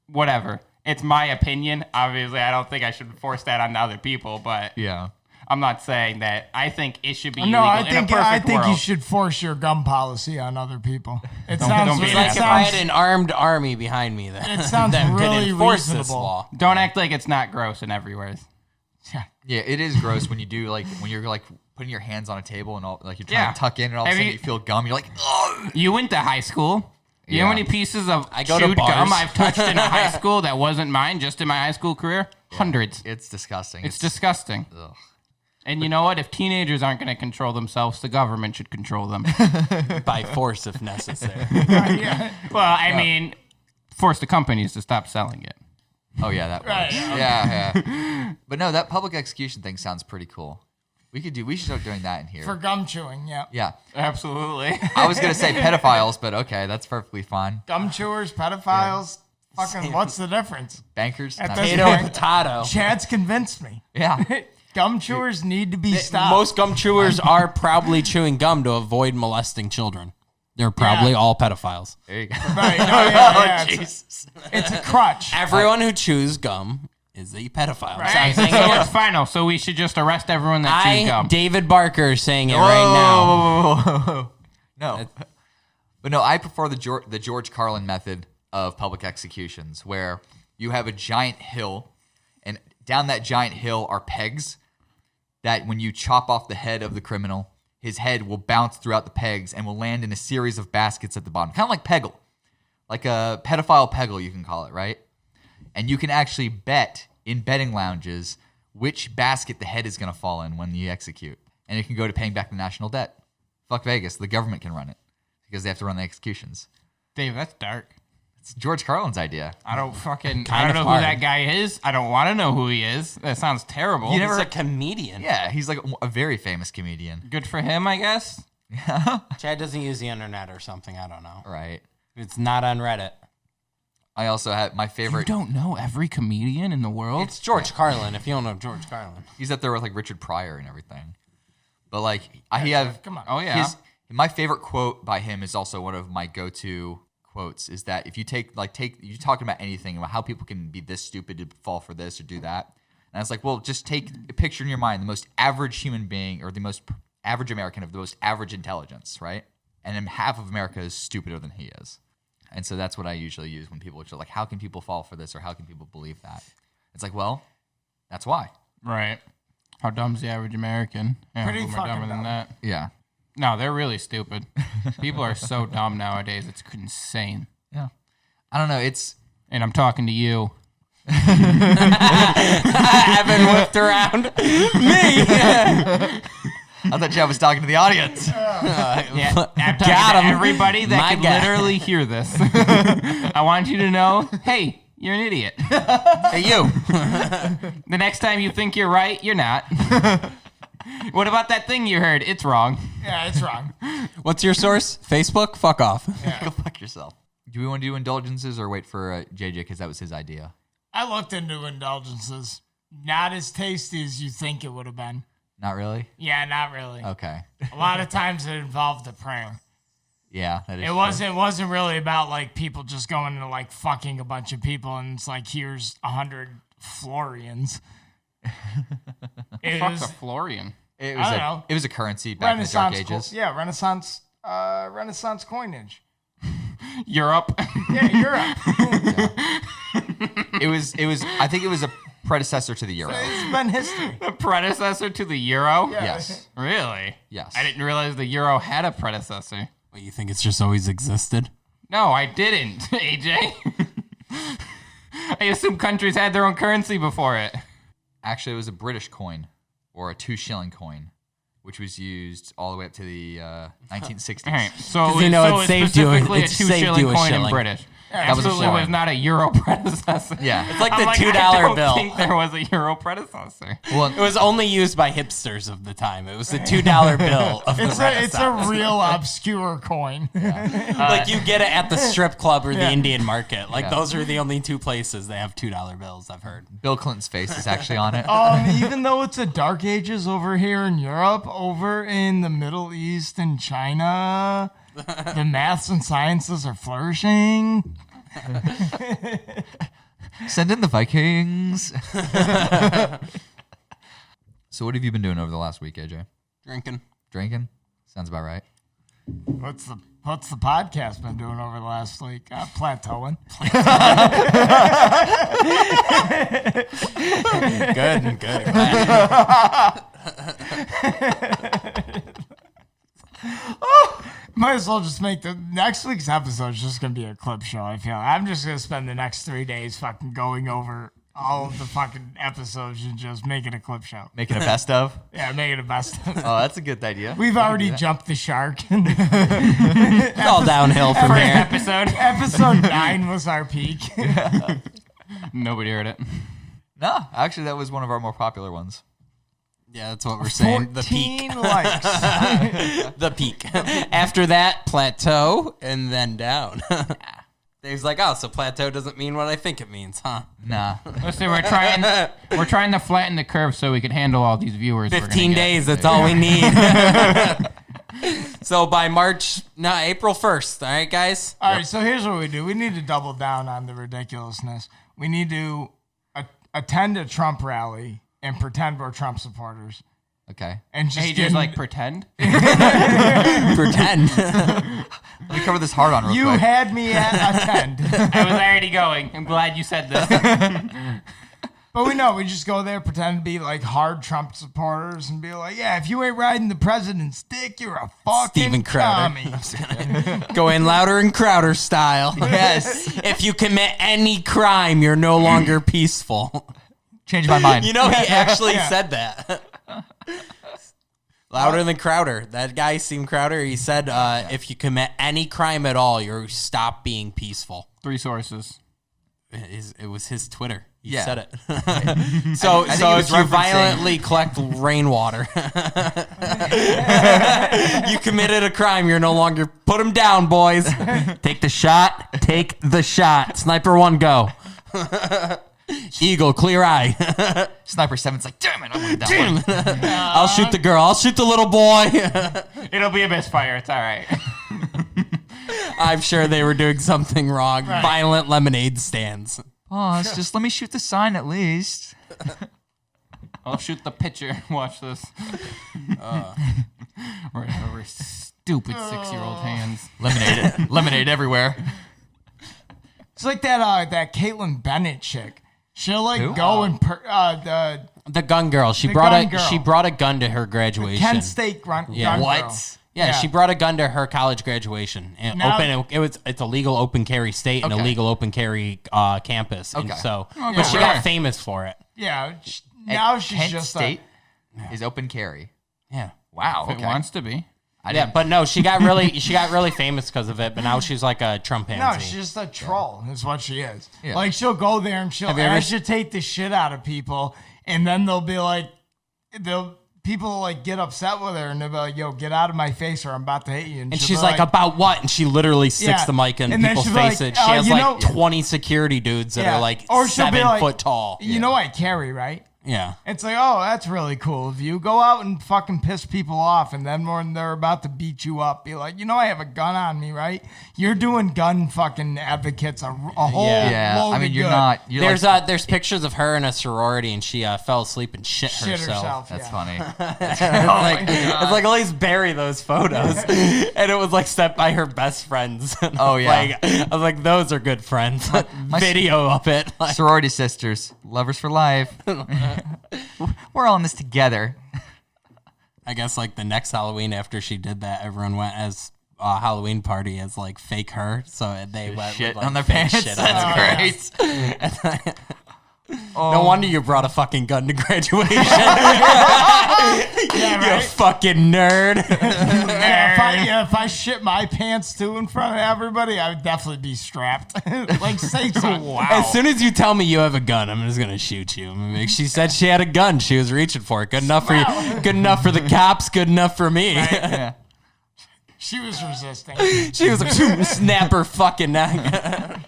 whatever. It's my opinion. Obviously, I don't think I should force that on other people, but yeah. I'm not saying that. I think it should be No, illegal I in a think perfect you world. should force your gun policy on other people. It Don't sounds be It's an like asshole. if I had an armed army behind me that, It sounds that really could enforce this reasonable. law. Don't act like it's not gross and everywhere. Yeah, it is gross when you do like when you're like putting your hands on a table and all like you're trying to tuck in and all of a sudden you feel gum. You're like, oh. You went to high school. You know how many pieces of go to chewed bars. gum I've touched in high school that wasn't mine just in my high school career? Hundreds. It's disgusting. It's disgusting. Ugh. And you know what? If teenagers aren't going to control themselves, the government should control them. By force if necessary. Well, I mean, force the companies to stop selling it. Oh yeah, that works. Right. Yeah. But no, that public execution thing sounds pretty cool. We should start doing that in here. For gum chewing, yeah. Yeah. Absolutely. I was gonna say pedophiles, but okay, that's perfectly fine. Gum chewers, pedophiles, fucking what's the difference? Bankers. At not this bankers. point, Potato. Chad's convinced me. Yeah. Gum chewers need to be stopped. Most gum chewers are probably chewing gum to avoid molesting children. They're probably all pedophiles. There you go. Right. No, yeah, Jesus. It's a crutch. Everyone who chews gum is a pedophile. Right. So it's final. So we should just arrest everyone that chews gum. David Barker, saying it right now. No. But no, I prefer the George Carlin method of public executions, where you have a giant hill, and down that giant hill are pegs that when you chop off the head of the criminal, his head will bounce throughout the pegs and will land in a series of baskets at the bottom. Kind of like Peggle. Like a pedophile Peggle, you can call it, right? And you can actually bet in betting lounges which basket the head is going to fall in when you execute. And it can go to paying back the national debt. Fuck Vegas. The government can run it because they have to run the executions. Dave, that's dark. It's George Carlin's idea. I don't know who that guy is. I don't want to know who he is. That sounds terrible. He's a comedian. Yeah, he's like a very famous comedian. Good for him, I guess. Yeah. Chad doesn't use the internet or something. I don't know. Right. It's not on Reddit. I also have my favorite. You don't know every comedian in the world? It's George Carlin. If you don't know George Carlin, he's up there with like Richard Pryor and everything. But like he have. Come on. Oh yeah. My favorite quote by him is also one of my go-to quotes. Is that if you you're talking about anything about how people can be this stupid to fall for this or do that, and it's like, well, just take a picture in your mind the most average human being or the most average American of the most average intelligence, right? And then half of America is stupider than he is. And so that's what I usually use when people are like, how can people fall for this or how can people believe that? It's like, well, that's why. Right. How dumb's the average American? Yeah, Pretty more fucking dumber than dumb. that. Yeah. No, they're really stupid. People are so dumb nowadays. It's insane. Yeah. I don't know. And I'm talking to you. Evan whipped around. Me. I thought Chad was talking to the audience. Yeah, I'm talking Got to him. everybody that My can guy. literally hear this. I want you to know, hey, you're an idiot. Hey, you. The next time you think you're right, you're not. What about that thing you heard? It's wrong. Yeah, it's wrong. What's your source? Facebook? Fuck off. Go fuck yourself. Do we want to do indulgences or wait for JJ because that was his idea? I looked into indulgences. Not as tasty as you think it would have been. Not really? Yeah, not really. Okay. A lot of times it involved the prayer. Yeah, that is It wasn't really about like people just going to like fucking a bunch of people and it's like here's 100 Florians. Fuck's a Florian? It I don't know. It was a currency back in the Dark Ages. Yeah, Renaissance coinage. Europe. Yeah, Europe. It was. I think it was a predecessor to the euro. It's been history. The predecessor to the euro? Yeah. Yes. Really? Yes. I didn't realize the euro had a predecessor. What, you think it's just always existed? No, I didn't, AJ. I assume countries had their own currency before it. Actually, it was a British coin or a 2 shilling coin, which was used all the way up to the 1960s. All right, so you know it's saved you specifically a a 2 saved shilling you a coin in shilling. British. That was a Absolutely shilling. was not a euro predecessor. Yeah. It's like the I'm $2 I don't bill. think there was a euro predecessor. Well, It was only used by hipsters of the time. It was the $2 bill of the It's Renaissance. a real obscure coin. Like you get it at the strip club or the Indian market. Like Yeah. those are the only two places they have $2 bills, I've heard. Bill Clinton's face is actually on it. Even though it's a dark ages over here in Europe, over in the Middle East and China, the maths and sciences are flourishing. Send in the Vikings. So what have you been doing over the last week, AJ? Drinking. Drinking? Sounds about right. What's the podcast been doing over the last week? Plateauing. Good. Might as well just make the next week's episode just gonna be a clip show. I feel I'm just gonna spend the next 3 days fucking going over all of the fucking episodes and just making a clip show. Making a best of? Yeah, making a best of. Oh, that's a good idea. We've We can already do that. jumped the shark. It's all downhill from First here. episode. Episode 9 was our peak. Nobody heard it. No, actually, that was one of our more popular ones. Yeah, that's what we're saying. The peak. 14 likes. The peak. After that, plateau, and then down. Dave's like, oh, so plateau doesn't mean what I think it means, huh? Nah. Listen, we're trying to flatten the curve so we can handle all these viewers. 15 days, that's all we need. So by April 1st. All right, guys? All right, so here's what we do. We need to double down on the ridiculousness. We need to attend a Trump rally and pretend we're Trump supporters. Okay. And just like pretend? Pretend. Let me cover this hard on real quick. You had me at attend. I was already going. I'm glad you said this. But we just go there, pretend to be like hard Trump supporters and be like, yeah, if you ain't riding the president's dick, you're a fucking Steven Crowder. commie. Go in Louder and Crowder style. Yes. If you commit any crime, you're no longer peaceful. Change my mind. You know, he actually said that. Louder than Crowder. That guy, Steven Crowder, he said, if you commit any crime at all, you stop being peaceful. 3 sources. It was his Twitter. He Yeah. said it. So if you violently collect rainwater, you committed a crime. You're no longer. Put him down, boys. Take the shot. Take the shot. Sniper 1, go. Eagle, clear eye. Sniper 7's like, damn it, I wanted that one. I'll shoot the girl. I'll shoot the little boy. It'll be a misfire. It's all right. I'm sure they were doing something wrong. Right. Violent lemonade stands. Boss, just let me shoot the sign at least. I'll shoot the pitcher. Watch this. Right over his stupid 6-year-old hands. Lemonade everywhere. It's like that Caitlyn Bennett chick. She'll like Who? go and the gun girl. She brought a gun to her graduation. Kent State gun What? girl. Yeah, she brought a gun to her college graduation. And it's a legal open carry state and a legal open carry campus. Okay. And so, but she got famous for it. Yeah. Now she's Kent just State is open carry. Yeah. Wow. If it wants to be. But no, she got really famous because of it. But now she's like a Trump pansy. No, she's just a troll. Is what she is. Yeah. Like she'll go there and she'll agitate the shit out of people, and then they'll be like, people will like get upset with her, and they'll be like, "Yo, get out of my face, or I'm about to hit you." And she's like, "About what?" And she literally sticks the mic in people's faces. She has like 20 security dudes that are like 7 foot tall. You know I carry, right? Yeah. It's like, oh, that's really cool of you. Go out and fucking piss people off, and then when they're about to beat you up, be like, I have a gun on me, right? You're doing gun fucking advocates a whole load I mean, you're good. not. You're there's pictures of her in a sorority, and she fell asleep and shit herself. That's funny. It's like, at least bury those photos. And it was like sent by her best friends. Oh, yeah. I was like, those are good friends. Video of it. Like, sorority sisters, lovers for life. We're all in this together. I guess like the next Halloween after she did that, everyone went as a Halloween party as like fake her. So they went shit with, like, on their pants. Shit That's great. No wonder you brought a fucking gun to graduation. Yeah, you fucking nerd. If I shit my pants too in front of everybody, I would definitely be strapped. Like, say something. Wow. As soon as you tell me you have a gun, I'm just gonna shoot you. She said she had a gun. She was reaching for it. Good enough for you. Good enough for the cops. Good enough for me. Right? Yeah. She was resisting. She was like, snap her fucking neck.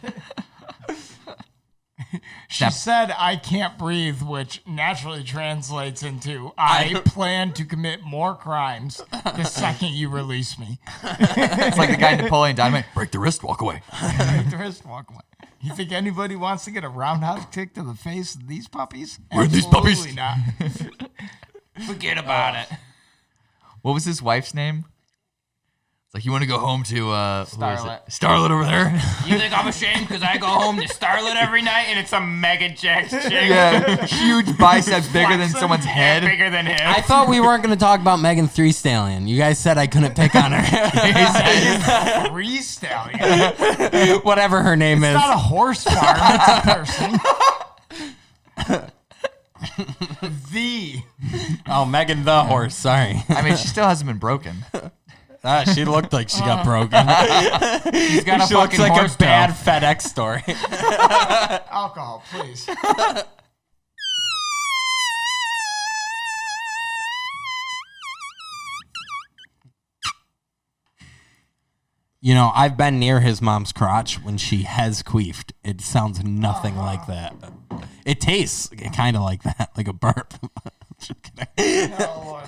She said, I can't breathe, which naturally translates into, I plan to commit more crimes the second you release me. It's like the guy in Napoleon Dynamite. Break the wrist, walk away. Break the wrist, walk away. You think anybody wants to get a roundhouse kick to the face of these puppies? Where are these puppies? Absolutely not. Forget about it. What was his wife's name? Like, you want to go home to Starlet. Starlet over there? You think I'm ashamed because I go home to Starlet every night and it's some mega jacked chick? Yeah, huge biceps bigger than someone's head. Yeah, bigger than him. I thought we weren't going to talk about Megan Thee Stallion. You guys said I couldn't pick on her. Thee Stallion. Whatever her name is. It's not a horse farm. It's a person. Megan the horse. Sorry. I mean, she still hasn't been broken. She looked like she got broken. She's got a she looks fucking like horse a bad FedEx story. Alcohol, please. You know, I've been near his mom's crotch when she has queefed. It sounds nothing like that. It tastes kind of like that, like a burp. Oh, Lord.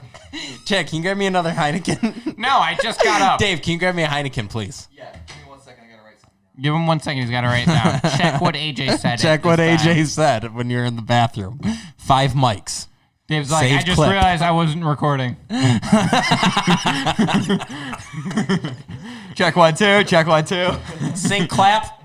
Chad, can you grab me another Heineken? No, I just got up. Dave, can you grab me a Heineken, please? Yeah, give me 1 second. I gotta write something down. Give him 1 second. He's got to write it down. Check what AJ said. Check what AJ said when you're in the bathroom. 5 mics. Dave's like, Save I just clip. realized I wasn't recording. Check 1 2. Check 1 2. Sync clap.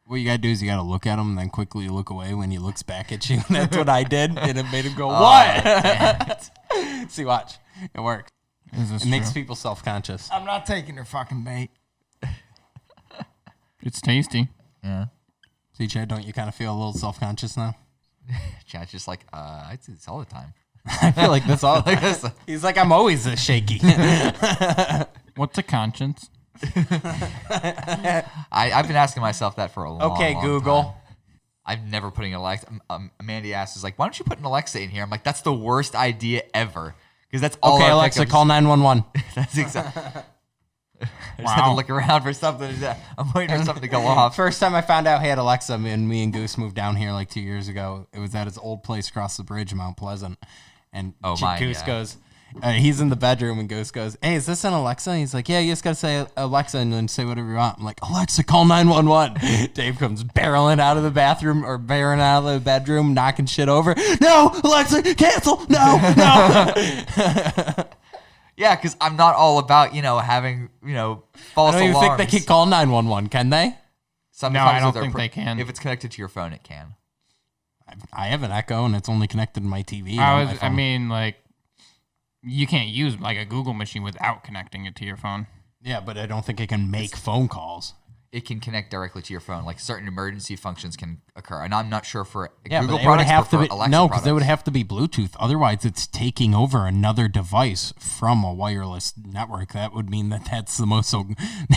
What you gotta do is you gotta look at him and then quickly look away when he looks back at you. That's what I did, and it made him go, "What?" See, watch, it worked. It makes people self-conscious. I'm not taking their fucking bait. It's tasty. Yeah. See, Chad, don't you kind of feel a little self-conscious now? Chad's just like, I do this all the time. I feel like that's all. He's like, I'm always this shaky. What's a conscience? I've been asking myself that for a long Google. time. I've never put an Alexa. Mandy asks, is like, why don't you put an Alexa in here? I'm like, that's the worst idea ever. Because that's all. Okay, Alexa, call 911. That's exactly. I just had to look around for something. I'm waiting for something to go off. First time I found out he had Alexa, and me and Goose moved down here like 2 years ago. It was at his old place across the bridge in Mount Pleasant. And Goose goes, he's in the bedroom, and Goose goes, hey, is this an Alexa? And he's like, yeah, you just got to say Alexa and then say whatever you want. I'm like, Alexa, call 911. Dave comes barreling out of the bathroom or barreling out of the bedroom, knocking shit over. No, Alexa, cancel. No. Yeah, because I'm not all about, having, false alarms. I don't even think they can call 911, can they? Sometimes no, I don't think they can. If it's connected to your phone, it can. I have an Echo, and it's only connected to my TV. You can't use like a Google machine without connecting it to your phone. Yeah, but I don't think it can make phone calls. It can connect directly to your phone. Like certain emergency functions can occur, and I'm not sure for Yeah, Google but it would products. have to be, Alexa no, because products. it would have to be Bluetooth. Otherwise, it's taking over another device from a wireless network. That would mean that's the most. So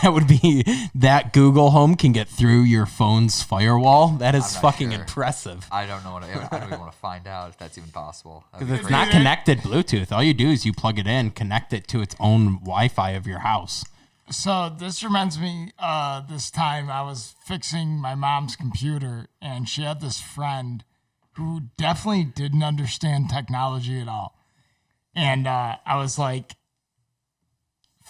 that would be that Google Home can get through your phone's firewall. That is fucking sure. impressive. I don't know. I don't even want to find out if that's even possible. Because it's not connected Bluetooth. All you do is you plug it in, connect it to its own Wi-Fi of your house. So this reminds me, this time I was fixing my mom's computer, and she had this friend who definitely didn't understand technology at all. And I was like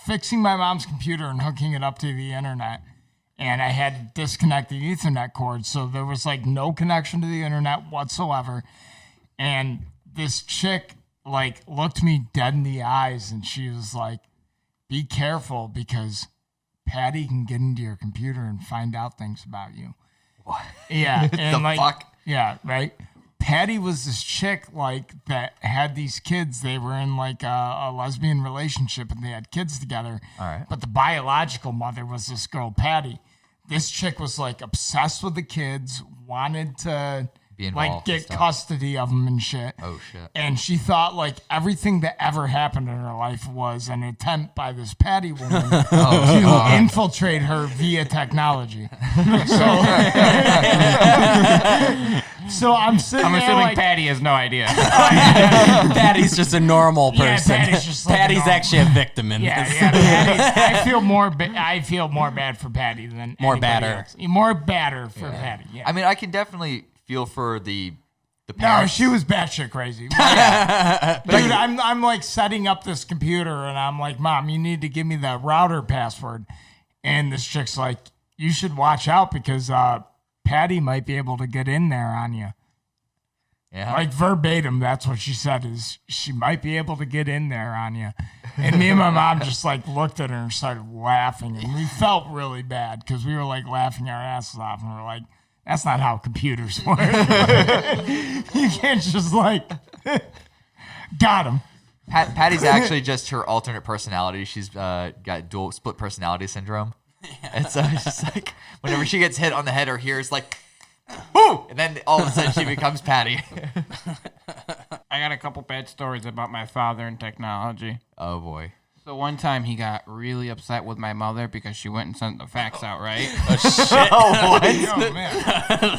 fixing my mom's computer and hooking it up to the internet, and I had to disconnect the Ethernet cord, so there was like no connection to the internet whatsoever. And this chick like looked me dead in the eyes, and she was like, be careful because Patty can get into your computer and find out things about you. What? Yeah. And the like, fuck? Yeah, right. Patty was this chick like that had these kids. They were in like a lesbian relationship and they had kids together. All right. But the biological mother was this girl, Patty. This chick was like obsessed with the kids, wanted to be involved like get custody of them and shit. Oh shit. And she thought like everything that ever happened in her life was an attempt by this Patty woman to infiltrate her via technology. So I'm sitting I'm there assuming like, Patty has no idea. Patty's just a normal Yeah, person. Patty's just like Patty's a normal- actually a victim in yeah, this. Patty, I feel more bad for Patty than More anybody badder. else. More badder for Patty. Yeah. I mean, I can definitely feel for the No, parents. she was batshit crazy. Dude, I'm like setting up this computer and I'm like, Mom, you need to give me the router password. And this chick's like, you should watch out because Patty might be able to get in there on you. Yeah. Like verbatim, that's what she said is she might be able to get in there on you. And me and my mom just like looked at her and started laughing. And we felt really bad because we were like laughing our asses off and we're like, that's not how computers work. You can't just like, got him. Patty's actually just her alternate personality. She's got dual split personality syndrome. And so it's just like whenever she gets hit on the head, her ears like, whoo! And then all of a sudden she becomes Patty. I got a couple bad stories about my father and technology. Oh boy. So one time he got really upset with my mother because she went and sent the fax out, right? Oh, what? Oh, man.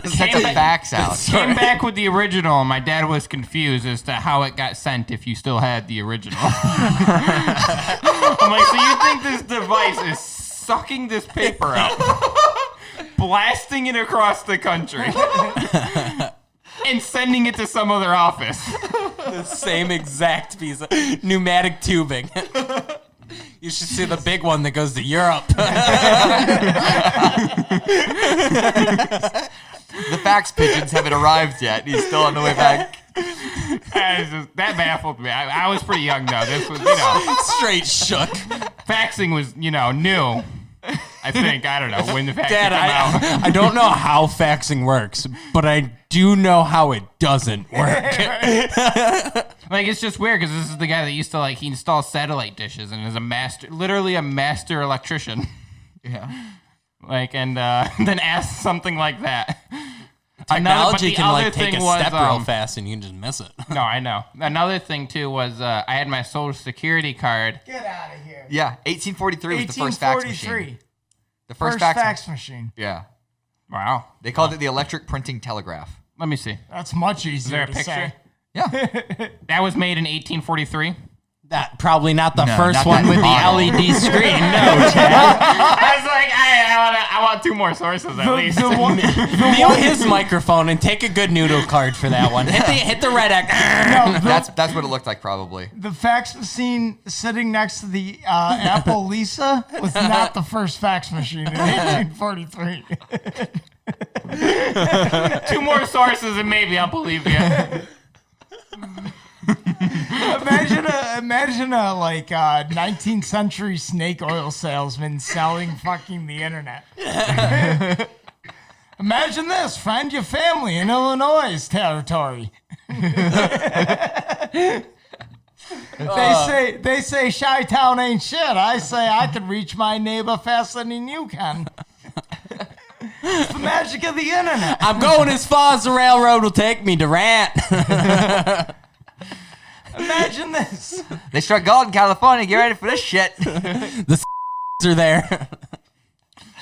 Sent the fax out. Came back with the original, and my dad was confused as to how it got sent if you still had the original. I'm like, so you think this device is sucking this paper out, blasting it across the country, and and sending it to some other office. The same exact piece of pneumatic tubing. You should see the big one that goes to Europe. The fax pigeons haven't arrived yet. He's still on the way back. That baffled me. I was pretty young though. This was, straight shook. Faxing was, new. I think. I don't know when the faxing Dad, came out. I don't know how faxing works, but I do know how it doesn't work. Like, it's just weird because this is the guy that used to, he installs satellite dishes and is literally a master electrician. Yeah. And then ask something like that. Technology can, take a step real fast and you can just miss it. No, I know. Another thing, too, was I had my Social Security card. Get out of here. Yeah, 1843 was the first fax machine. The first fax machine. Yeah. Wow. They called it the electric printing telegraph. Let me see. That's much easier Is there a to picture? say. Yeah. That was made in 1843. That probably not the No, first not one that with model. the LED screen. No, Chad. I was like, I want two more sources at least. Mute his microphone and take a good noodle card for that one. Hit the red X. No, that's what it looked like probably. The fax machine sitting next to the Apple Lisa was not the first fax machine in 1843. Two more sources and maybe I'll believe you. Imagine a 19th century snake oil salesman selling fucking the internet. Imagine this, friend, your family in Illinois territory. They say Chi-Town ain't shit. I say I could reach my neighbor faster than you can. It's the magic of the internet. I'm going as far as the railroad will take me, Durant. Imagine this. They struck gold in California. Get ready for this shit. The are there.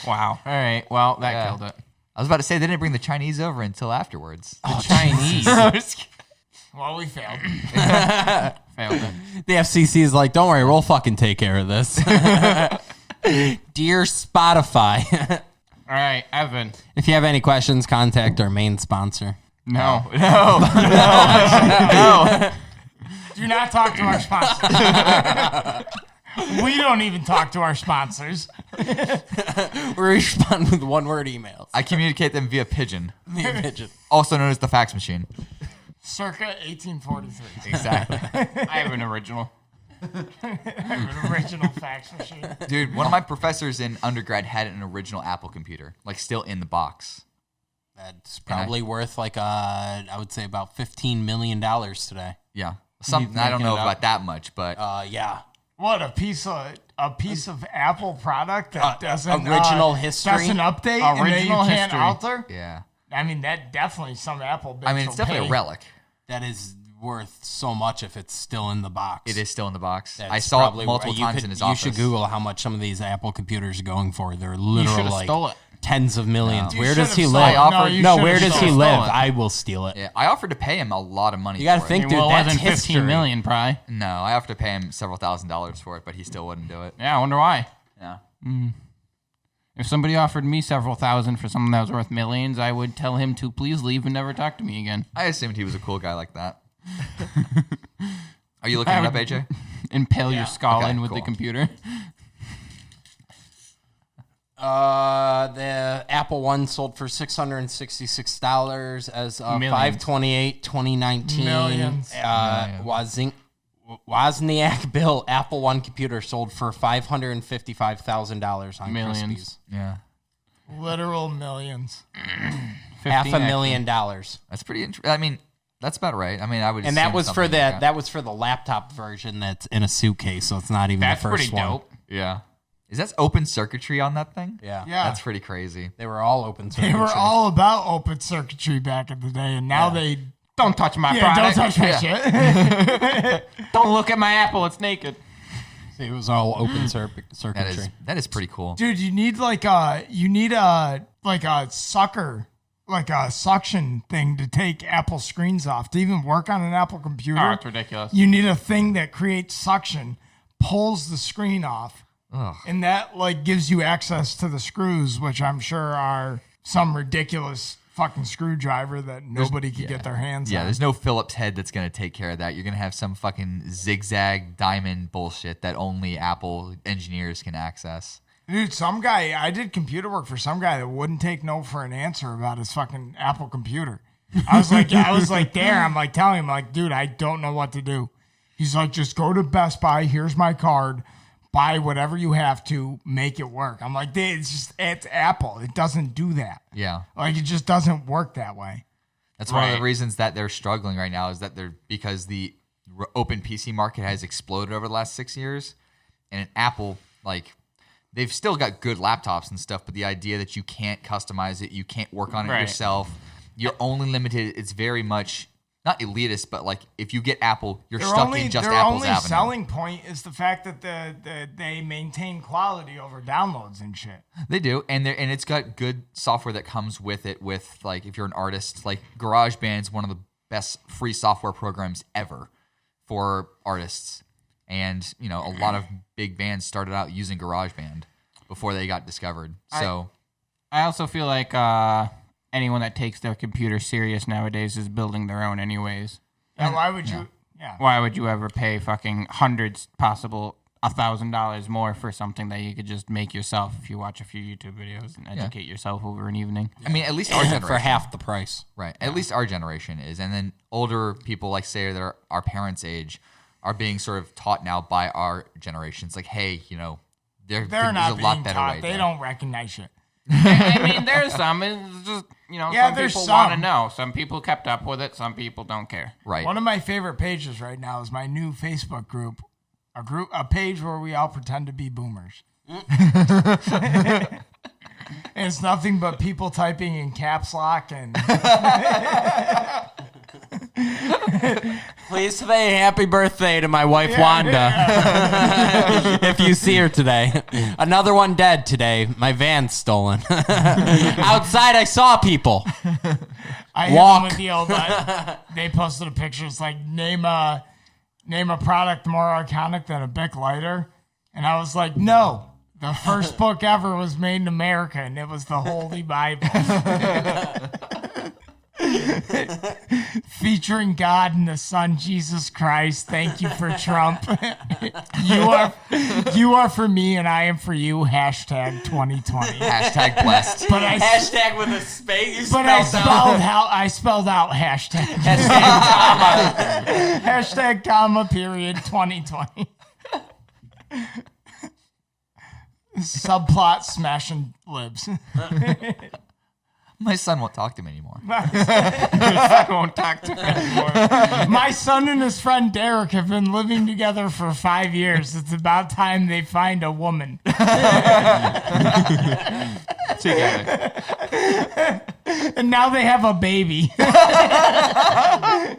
Wow. All right. Well, that killed it. I was about to say they didn't bring the Chinese over until afterwards. The Chinese. Well, we failed. Failed it. The FCC is like, don't worry, we'll fucking take care of this. Dear Spotify. All right, Evan. If you have any questions, contact our main sponsor. No. Do not talk to our sponsors. We don't even talk to our sponsors. We respond with one-word emails. I communicate them via pigeon. Via pigeon. Also known as the fax machine. Circa 1843. Exactly. I have an original. An original fax machine. Dude, one of my professors in undergrad had an original Apple computer, still in the box. That's probably worth I would say about $15 million today. Yeah. I don't know about that much, but yeah. What a piece of Apple product that doesn't original history doesn't update original and that you can't history. alter. Yeah. I mean, that definitely some Apple. It's definitely a relic. That is worth so much if it's still in the box. It is still in the box. That's I saw it probably multiple times in his office. You should Google how much some of these Apple computers are going for. They're You literal should have stole it. tens of millions. No. Where You does he should've live? stole it. No, you where should've does he stole live? it. I will steal it. Yeah, I offered to pay him a lot of money. You got to for think, it. dude. Well, it That's wasn't history. 15 million, probably. No, I offered to pay him several $1,000s for it, but he still wouldn't do it. Yeah, I wonder why. Yeah. If somebody offered me several thousand for something that was worth millions, I would tell him to please leave and never talk to me again. I assumed he was a cool guy like that. Are you looking it up, AJ? Impale your skull in with cool. the computer. The Apple One sold for $666 as of Millions. 5/28/2019. Millions. Wozniak Bill Apple One computer sold for $555,000 on Millions. Christie's. Yeah. Literal millions. $500,000. That's pretty interesting. That's about right. I would. And that assume was for something like that was for the laptop version that's in a suitcase, so it's not even That's the first pretty one. dope. Yeah. Is that open circuitry on that thing? Yeah. Yeah. That's pretty crazy. They were all open circuitry. They were all about open circuitry back in the day, and now they Don't touch my don't product. touch my shit. Don't look at my Apple. It's naked. It was all open circuitry. That is pretty cool. Dude, you need a sucker, a suction thing to take Apple screens off. To even work on an Apple computer, Oh, it's ridiculous. you need a thing that creates suction, pulls the screen off, and that gives you access to the screws, which I'm sure are some ridiculous fucking screwdriver that nobody could get their hands on. Yeah, there's no Phillips head that's going to take care of that. You're going to have some fucking zigzag diamond bullshit that only Apple engineers can access. Dude, I did computer work for some guy that wouldn't take no for an answer about his fucking Apple computer. I was like, there. I'm like telling him, like, dude, I don't know what to do. He's like, just go to Best Buy. Here's my card. Buy whatever you have to, make it work. I'm like, it's Apple. It doesn't do that. Yeah. Like, it just doesn't work that way. That's one of the reasons that they're struggling right now is that because the open PC market has exploded over the last 6 years. And Apple, like, they've still got good laptops and stuff, but the idea that you can't customize it, you can't work on it yourself, you're only limited. It's very much not elitist, but like if you get Apple, you're stuck in just Apple's avenue. Their only selling point is the fact that they maintain quality over downloads and shit. They do, and it's got good software that comes with it. With like if you're an artist, like GarageBand's one of the best free software programs ever for artists, and you know a lot of big bands started out using GarageBand before they got discovered. So I also feel like anyone that takes their computer serious nowadays is building their own anyways. And why would you? Yeah. Why would you ever pay fucking hundreds, possible $1,000 more for something that you could just make yourself if you watch a few YouTube videos and educate yourself over an evening? I mean, at least our generation. For half the price. Right. At least our generation is. And then older people, like say that are our parents' age, are being sort of taught now by our generations. Like, hey, you know, they're there's not a being lot better taught. way. They don't recognize shit. I mean, there's some. It's just, you know, some people want to know. Some people kept up with it. Some people don't care. Right. One of my favorite pages right now is my new Facebook group. A page where we all pretend to be boomers. And it's nothing but people typing in caps lock and please say happy birthday to my wife Wanda. If you see her today. Another one dead today. My van's stolen. Outside I saw people. I walk with the old they posted a picture. It's like name a product more iconic than a Bic lighter. And I was like, no. The first book ever was made in America, and it was the Holy Bible. Featuring God and the Son, Jesus Christ. Thank you for Trump. You are for me, and I am for you. Hashtag 2020. Hashtag blessed. But hashtag with a space. But I spelled out hashtag. Hashtag comma. Hashtag comma period 2020. Subplot smashing libs. My son won't talk to me anymore. My son won't talk to me anymore. My son and his friend Derek have been living together for 5 years. It's about time they find a woman. Together. And now they have a baby. That's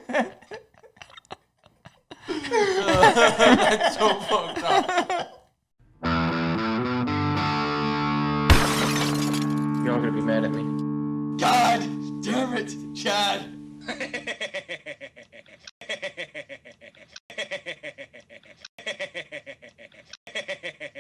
so fucked up. You're all gonna be mad at me. God damn it, Chad.